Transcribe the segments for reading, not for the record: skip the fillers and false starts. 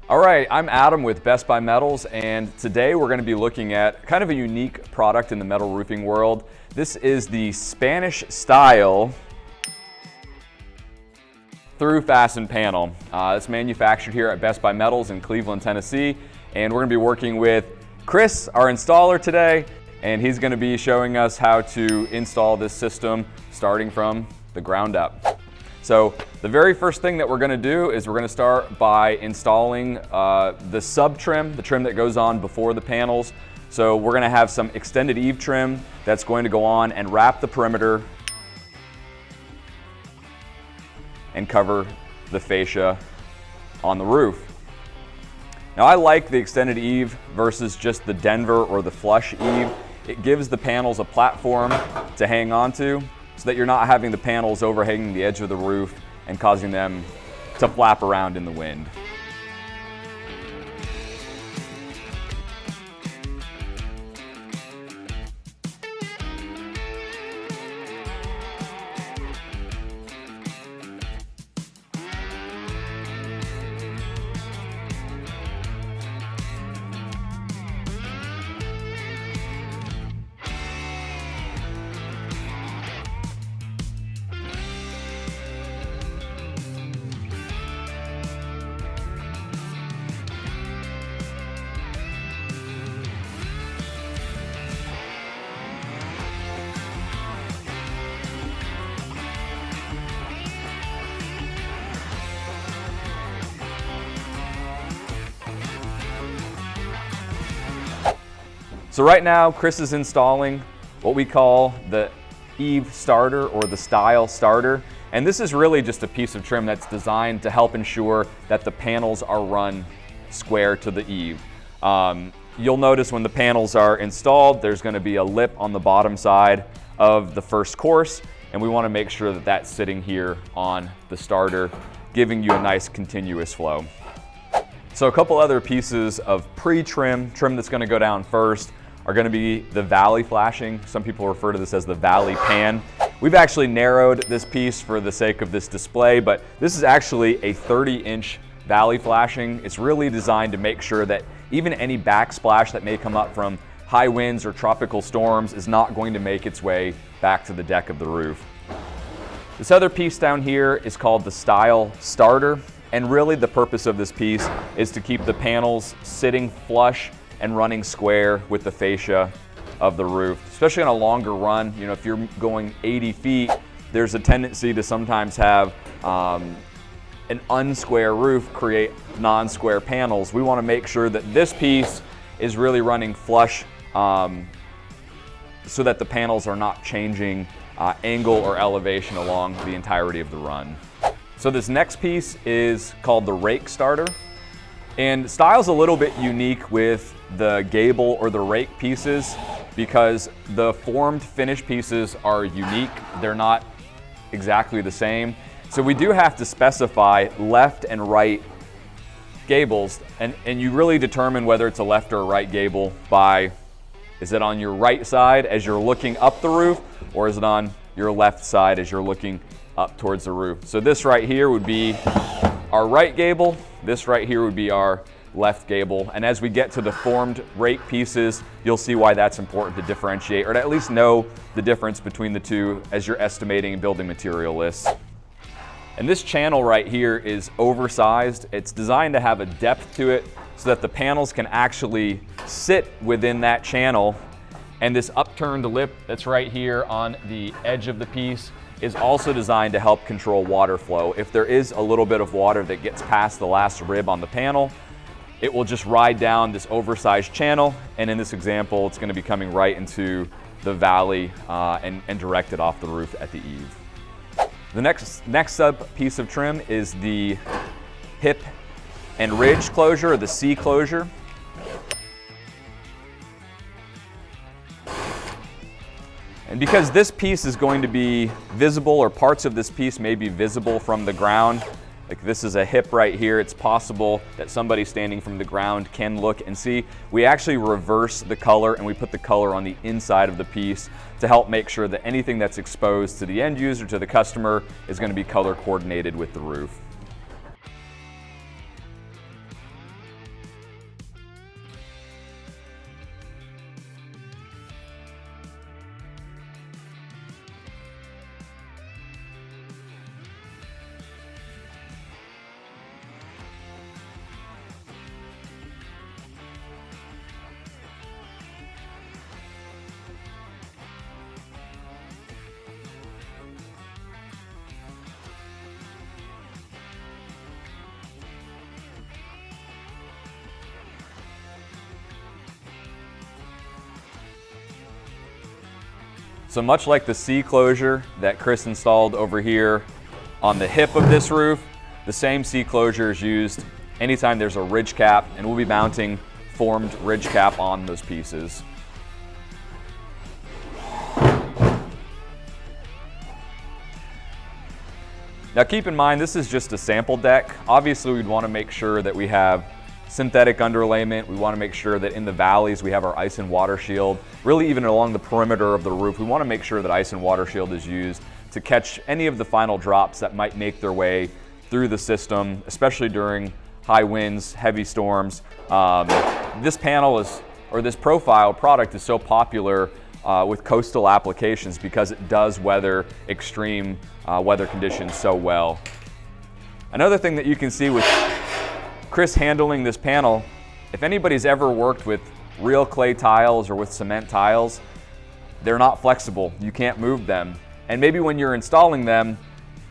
All right, I'm Adam with Best Buy Metals, and today we're going to be looking at kind of a unique product in the metal roofing world. This is the Spanish Stile through-fastened panel. It's manufactured here at Best Buy Metals in Cleveland, Tennessee, and we're going to be working with Chris, our installer today, and he's going to be showing us how to install this system starting from the ground up. So the very first thing that we're going to do is we're going to start by installing the sub trim, the trim that goes on before the panels. So we're going to have some extended eave trim that's going to go on and wrap the perimeter and cover the fascia on the roof. Now I like the extended eave versus just the Denver or the flush eave. It gives the panels a platform to hang onto, so that you're not having the panels overhanging the edge of the roof and causing them to flap around in the wind. So right now, Chris is installing what we call the eave starter or the Stile starter. And this is really just a piece of trim that's designed to help ensure that the panels are run square to the eave. You'll notice when the panels are installed, there's going to be a lip on the bottom side of the first course, and we want to make sure that that's sitting here on the starter, giving you a nice continuous flow. So a couple other pieces of pre-trim, trim that's going to go down first, are going to be the valley flashing. Some people refer to this as the valley pan. We've actually narrowed this piece for the sake of this display, but this is actually a 30-inch valley flashing. It's really designed to make sure that even any backsplash that may come up from high winds or tropical storms is not going to make its way back to the deck of the roof. This other piece down here is called the Stile starter, and really the purpose of this piece is to keep the panels sitting flush and running square with the fascia of the roof. Especially on a longer run, you know, if you're going 80 feet, there's a tendency to sometimes have an unsquare roof create non-square panels. We want to make sure that this piece is really running flush so that the panels are not changing angle or elevation along the entirety of the run. So this next piece is called the rake starter. And Stile's a little bit unique with the gable or the rake pieces because the formed finish pieces are unique. They're not exactly the same. So we do have to specify left and right gables, and you really determine whether it's a left or a right gable by, is it on your right side as you're looking up the roof, or is it on your left side as you're looking up towards the roof? So this right here would be our right gable, this right here would be our left gable, and as we get to the formed rake pieces, you'll see why that's important to differentiate, or to at least know the difference between the two as you're estimating and building material lists. And this channel right here is oversized. It's designed to have a depth to it so that the panels can actually sit within that channel, and this upturned lip that's right here on the edge of the piece is also designed to help control water flow. If there is a little bit of water that gets past the last rib on the panel, it will just ride down this oversized channel, and in this example, it's going to be coming right into the valley and directed off the roof at the eave. The next sub piece of trim is the hip and ridge closure, or the C closure. And because this piece is going to be visible, or parts of this piece may be visible from the ground, like this is a hip right here, it's possible that somebody standing from the ground can look and see. We actually reverse the color and we put the color on the inside of the piece to help make sure that anything that's exposed to the end user, to the customer, is going to be color coordinated with the roof. So much like the C closure that Chris installed over here on the hip of this roof, the same C closure is used anytime there's a ridge cap, and we'll be mounting formed ridge cap on those pieces. Now keep in mind, this is just a sample deck. Obviously we'd want to make sure that we have synthetic underlayment. We want to make sure that in the valleys we have our ice and water shield. Really even along the perimeter of the roof, we want to make sure that ice and water shield is used to catch any of the final drops that might make their way through the system, especially during high winds, heavy storms. This panel is, or this profile product is so popular with coastal applications because it does weather extreme weather conditions so well. Another thing that you can see with Chris handling this panel, if anybody's ever worked with real clay tiles or with cement tiles, they're not flexible. You can't move them. And maybe when you're installing them,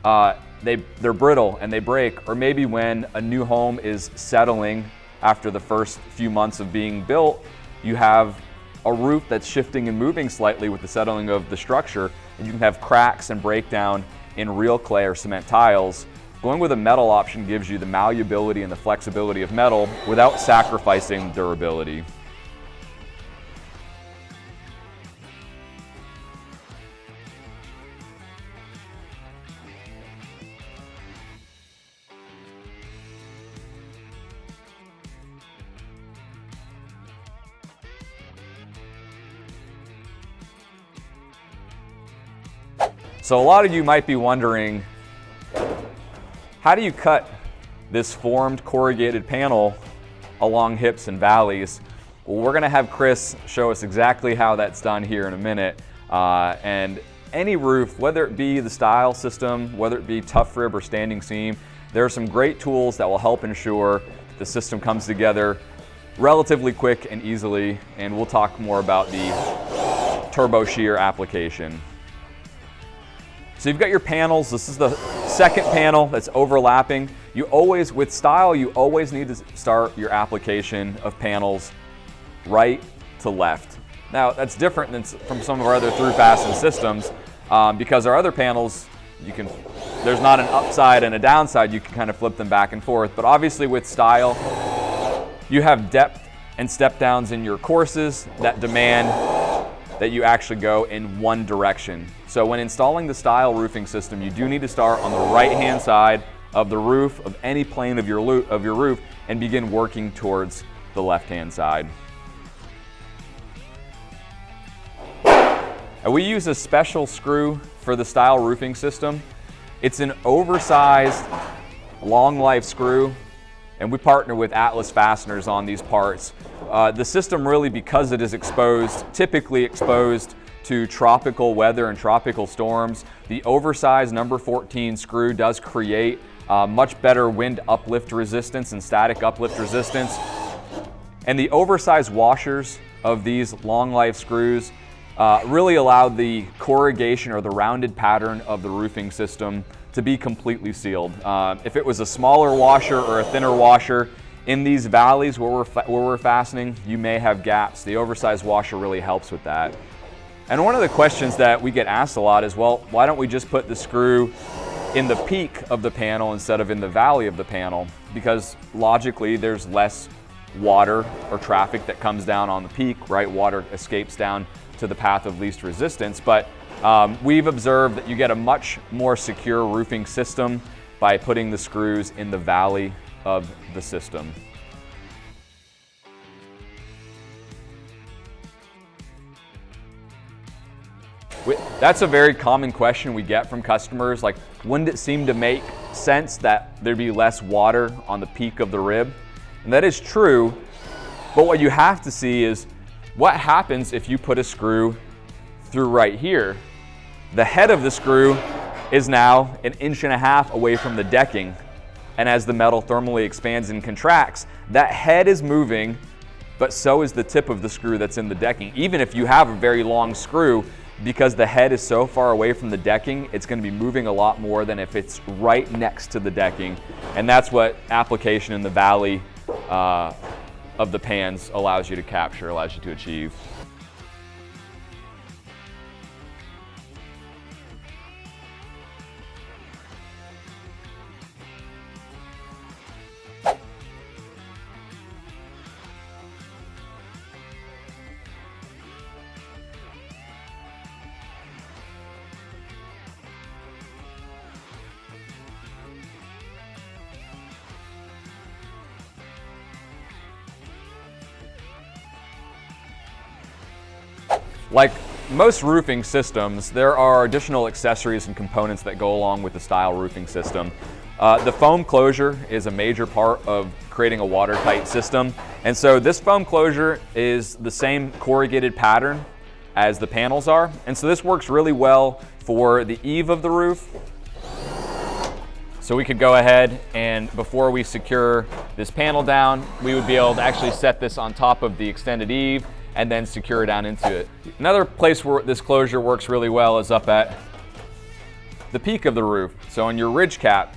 they're brittle and they break, or maybe when a new home is settling after the first few months of being built, you have a roof that's shifting and moving slightly with the settling of the structure, and you can have cracks and breakdown in real clay or cement tiles. Going with a metal option gives you the malleability and the flexibility of metal without sacrificing durability. So a lot of you might be wondering, how do you cut this formed corrugated panel along hips and valleys? Well, we're gonna have Chris show us exactly how that's done here in a minute. And any roof, whether it be the Stile system, whether it be tough rib or standing seam, there are some great tools that will help ensure the system comes together relatively quick and easily. And we'll talk more about the turbo shear application. So you've got your panels. This is the second panel that's overlapping. You always, with Stile, you always need to start your application of panels right to left. Now that's different than from some of our other through-fastened systems because our other panels, there's not an upside and a downside. You can kind of flip them back and forth. But obviously with Stile, you have depth and step downs in your courses that demand that you actually go in one direction. So when installing the Stile roofing system, you do need to start on the right-hand side of the roof of any plane of your roof and begin working towards the left-hand side. And we use a special screw for the Stile roofing system. It's an oversized, long-life screw, and we partner with Atlas Fasteners on these parts. The system really, because it is typically exposed to tropical weather and tropical storms, the oversized number 14 screw does create much better wind uplift resistance and static uplift resistance. And the oversized washers of these long life screws really allow the corrugation or the rounded pattern of the roofing system to be completely sealed. If it was a smaller washer or a thinner washer, in these valleys where we're fastening, you may have gaps. The oversized washer really helps with that. And one of the questions that we get asked a lot is, well, why don't we just put the screw in the peak of the panel instead of in the valley of the panel? Because logically, there's less water or traffic that comes down on the peak, right? Water escapes down to the path of least resistance. But we've observed that you get a much more secure roofing system by putting the screws in the valley of the system. That's a very common question we get from customers, like, wouldn't it seem to make sense that there'd be less water on the peak of the rib? And that is true, but what you have to see is what happens if you put a screw through right here. The head of the screw is now 1.5 inches away from the decking. And as the metal thermally expands and contracts, that head is moving, but so is the tip of the screw that's in the decking. Even if you have a very long screw, because the head is so far away from the decking, it's going to be moving a lot more than if it's right next to the decking. And that's what application in the valley of the pans allows you to capture, allows you to achieve. Like most roofing systems, there are additional accessories and components that go along with the Stile roofing system. The foam closure is a major part of creating a watertight system. And so this foam closure is the same corrugated pattern as the panels are. And so this works really well for the eave of the roof. So we could go ahead and before we secure this panel down, we would be able to actually set this on top of the extended eave and then secure it down into it. Another place where this closure works really well is up at the peak of the roof. So on your ridge cap.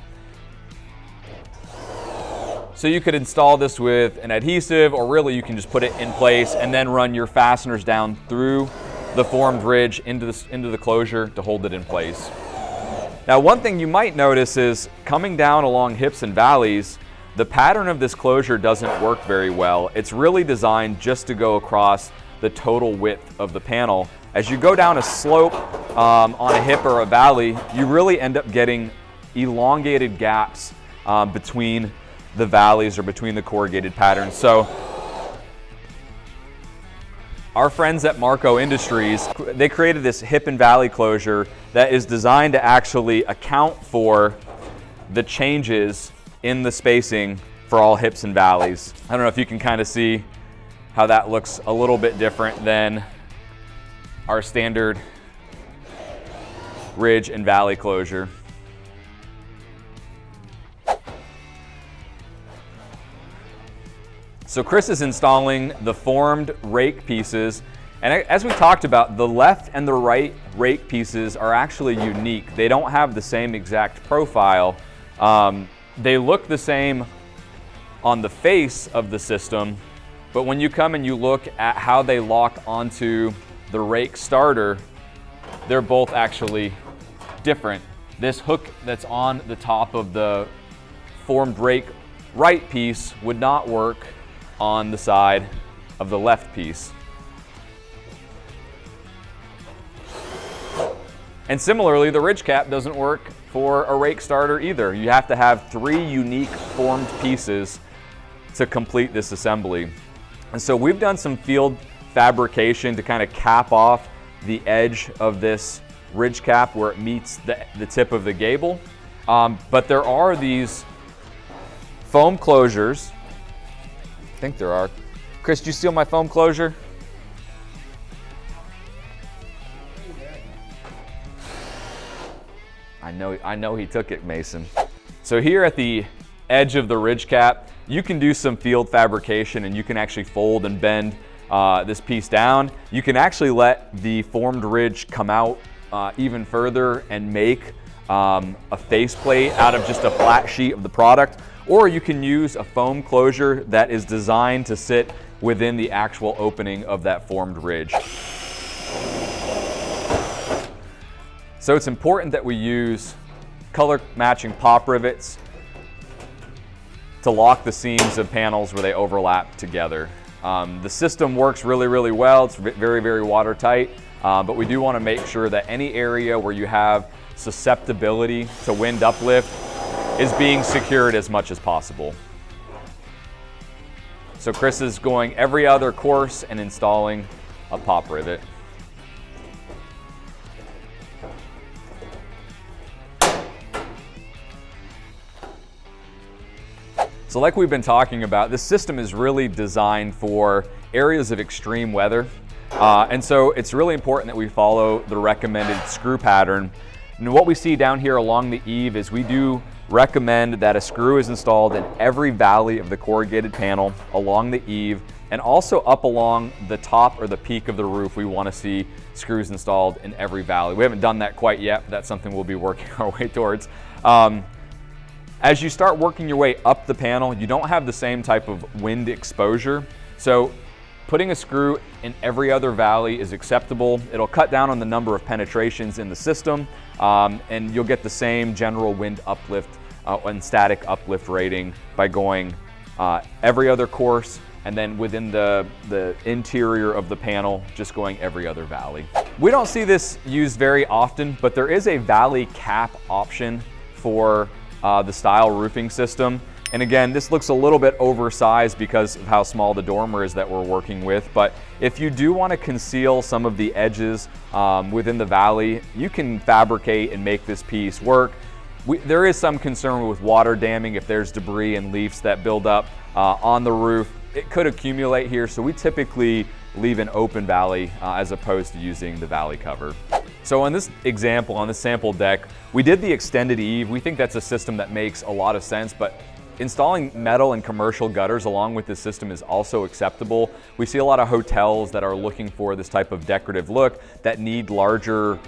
So you could install this with an adhesive, or really you can just put it in place and then run your fasteners down through the formed ridge into the closure to hold it in place. Now, one thing you might notice is coming down along hips and valleys, the pattern of this closure doesn't work very well. It's really designed just to go across the total width of the panel. As you go down a slope on a hip or a valley, you really end up getting elongated gaps between the valleys or between the corrugated patterns. So our friends at Marco Industries, they created this hip and valley closure that is designed to actually account for the changes in the spacing for all hips and valleys. I don't know if you can kind of see how that looks a little bit different than our standard ridge and valley closure. So Chris is installing the formed rake pieces, and as we talked about, the left and the right rake pieces are actually unique. They don't have the same exact profile. They look the same on the face of the system, but when you come and you look at how they lock onto the rake starter, they're both actually different. This hook that's on the top of the formed rake right piece would not work on the side of the left piece. And similarly, the ridge cap doesn't work for a rake starter either. You have to have 3 unique formed pieces to complete this assembly. And so we've done some field fabrication to kind of cap off the edge of this ridge cap where it meets the tip of the gable. But there are these foam closures. I think there are. Chris, did you steal my foam closure? I know he took it, Mason. So here at the edge of the ridge cap, you can do some field fabrication and you can actually fold and bend this piece down. You can actually let the formed ridge come out even further and make a faceplate out of just a flat sheet of the product, or you can use a foam closure that is designed to sit within the actual opening of that formed ridge. So it's important that we use color matching pop rivets to lock the seams of panels where they overlap together. The system works really well. It's very, very watertight, but we do want to make sure that any area where you have susceptibility to wind uplift is being secured as much as possible. So Chris is going every other course and installing a pop rivet. So like we've been talking about, this system is really designed for areas of extreme weather. And so it's really important that we follow the recommended screw pattern. And what we see down here along the eave is we do recommend that a screw is installed in every valley of the corrugated panel along the eave, and also up along the top or the peak of the roof. We want to see screws installed in every valley. We haven't done that quite yet, but that's something we'll be working our way towards. As you start working your way up the panel, you don't have the same type of wind exposure. So putting a screw in every other valley is acceptable. It'll cut down on the number of penetrations in the system, and you'll get the same general wind uplift and static uplift rating by going every other course, and then within the interior of the panel, just going every other valley. We don't see this used very often, but there is a valley cap option for the Stile roofing system. And again, this looks a little bit oversized because of how small the dormer is that we're working with. But if you do want to conceal some of the edges within the valley, you can fabricate and make this piece work. There is some concern with water damming if there's debris and leaves that build up on the roof. It could accumulate here, so we typically leave an open valley as opposed to using the valley cover. So on this example, on this sample deck, we did the extended eave. We think that's a system that makes a lot of sense, but installing metal and commercial gutters along with this system is also acceptable. We see a lot of hotels that are looking for this type of decorative look that need larger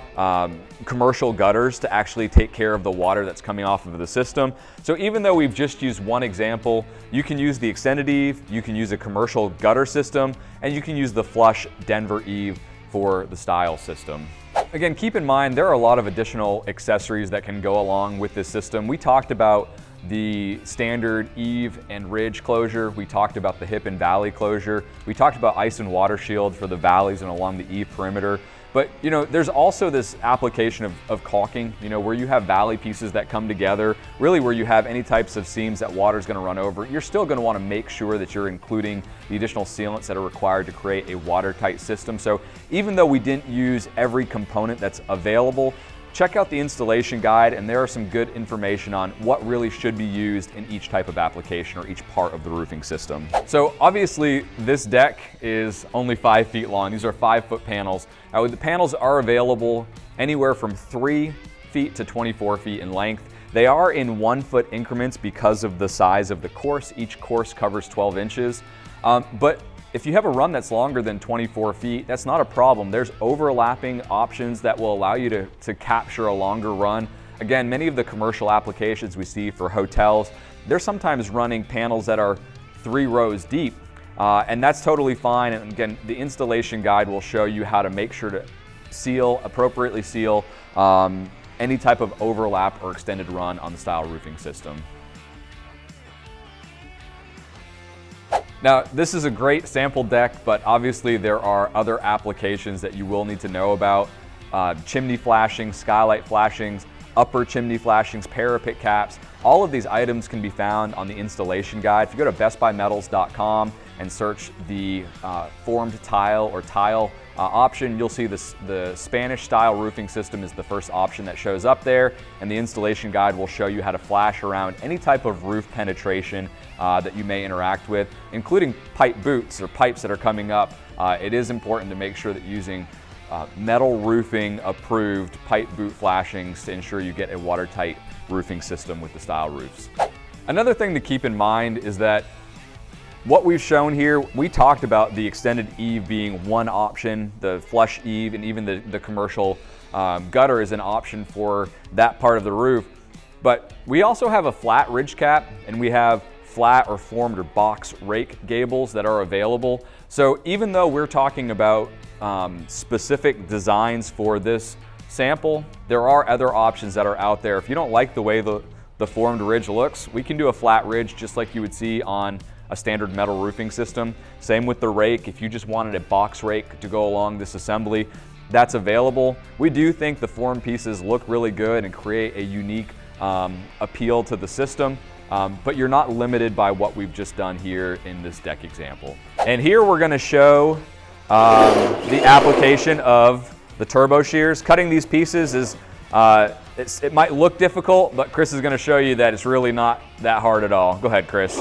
commercial gutters to actually take care of the water that's coming off of the system. So even though we've just used one example, you can use the extended eave, you can use a commercial gutter system, and you can use the flush Denver eave for the Stile system. Again, keep in mind there are a lot of additional accessories that can go along with this system. We talked about the standard eave and ridge closure. We talked about the hip and valley closure. We talked about ice and water shield for the valleys and along the eave perimeter. But there's also this application of caulking, where you have valley pieces that come together, really where you have any types of seams that water's gonna run over. You're still gonna wanna make sure that you're including the additional sealants that are required to create a watertight system. So even though we didn't use every component that's available, check out the installation guide, and there are some good information on what really should be used in each type of application or each part of the roofing system. So obviously this deck is only 5 feet long. These are 5-foot panels. The panels are available anywhere from 3 feet to 24 feet in length. They are in 1-foot increments because of the size of the course. Each course covers 12 inches. But if you have a run that's longer than 24 feet, that's not a problem. There's overlapping options that will allow you to capture a longer run. Again, many of the commercial applications we see for hotels, they're sometimes running panels that are 3 rows deep, and that's totally fine. And again, the installation guide will show you how to make sure to appropriately seal any type of overlap or extended run on the Stile roofing system. Now, this is a great sample deck, but obviously there are other applications that you will need to know about. Chimney flashings, skylight flashings, upper chimney flashings, parapet caps. All of these items can be found on the installation guide. If you go to bestbymetals.com and search the formed tile or tile option, you'll see the Spanish style roofing system is the first option that shows up there, and the installation guide will show you how to flash around any type of roof penetration that you may interact with, including pipe boots or pipes that are coming up. It is important to make sure that using metal roofing approved pipe boot flashings to ensure you get a watertight roofing system with the Stile roofs. Another thing to keep in mind is that what we've shown here, we talked about the extended eave being one option, the flush eave, and even the commercial gutter is an option for that part of the roof. But we also have a flat ridge cap, and we have flat or formed or box rake gables that are available. So even though we're talking about specific designs for this sample, there are other options that are out there. If you don't like the way the formed ridge looks, we can do a flat ridge just like you would see on a standard metal roofing system. Same with the rake. If you just wanted a box rake to go along this assembly, that's available. We do think the formed pieces look really good and create a unique appeal to the system, but you're not limited by what we've just done here in this deck example. And here we're gonna show the application of the turbo shears. Cutting these pieces is, it might look difficult, but Chris is gonna show you that it's really not that hard at all. Go ahead, Chris.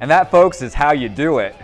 And that, folks, is how you do it.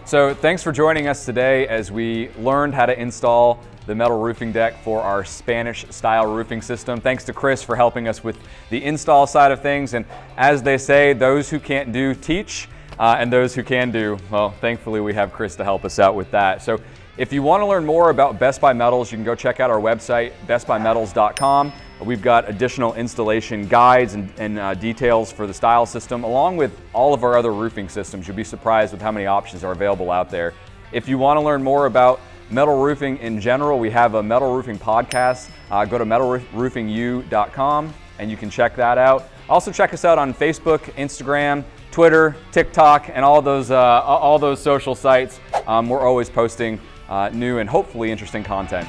So thanks for joining us today as we learned how to install the metal roofing deck for our Spanish style roofing system. Thanks to Chris for helping us with the install side of things. And as they say, those who can't do, teach, and those who can do, well, thankfully we have Chris to help us out with that. So if you want to learn more about Best Buy Metals, you can go check out our website, bestbymetals.com. We've got additional installation guides and details for the Stile system, along with all of our other roofing systems. You'll be surprised with how many options are available out there. If you want to learn more about metal roofing in general. We have a metal roofing podcast. Go to metalroofingu.com and you can check that out. Also check us out on Facebook, Instagram, Twitter, TikTok, and all those social sites. We're always posting new and hopefully interesting content.